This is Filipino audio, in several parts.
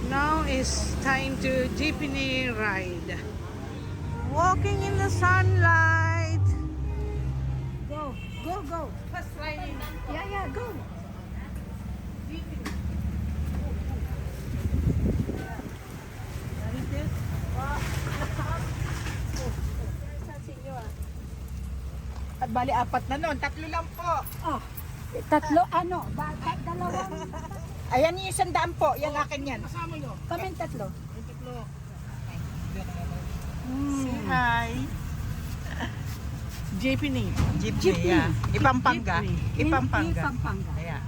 Now is time to jeepney ride. Walking in the sunlight. Go, go, go. First riding. Yeah, yeah, go. At bali apat na nun, tatlo lang po. Oh, tatlo, ano, dalawang, Ayan yung 100 po, yung akin yan. kaming tatlo. Say hi. Jeepney. Jeepney, yeah. Ipampanga. Jeepney. Ipampanga. Pampanga. Ayan.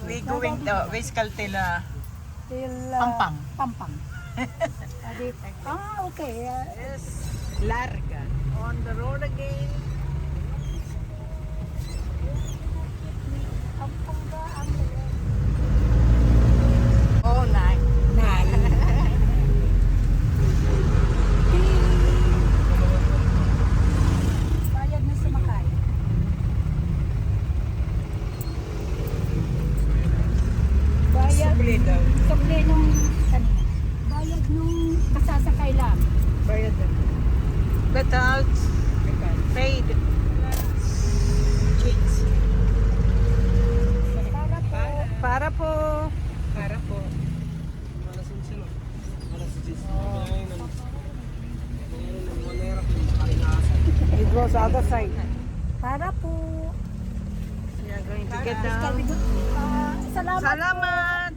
We going to Wescaltela, Till, Pampang. Pampang. Okay. Yes. Larga. On the road again. Pampanga ang Oh, nice. bayad na sumakay. Bayad. Suple daw. Suple nung kanina. Bayad nung kasasakay lang. Bayad na. Without paid. Change. Para po. Para po. Para po. It goes other side. Para po. We are going to get Salamat. down. Salamat. Salamat.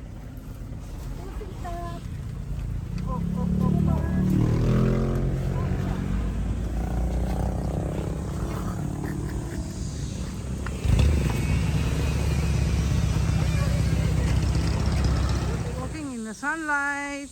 Walking in the sunlight.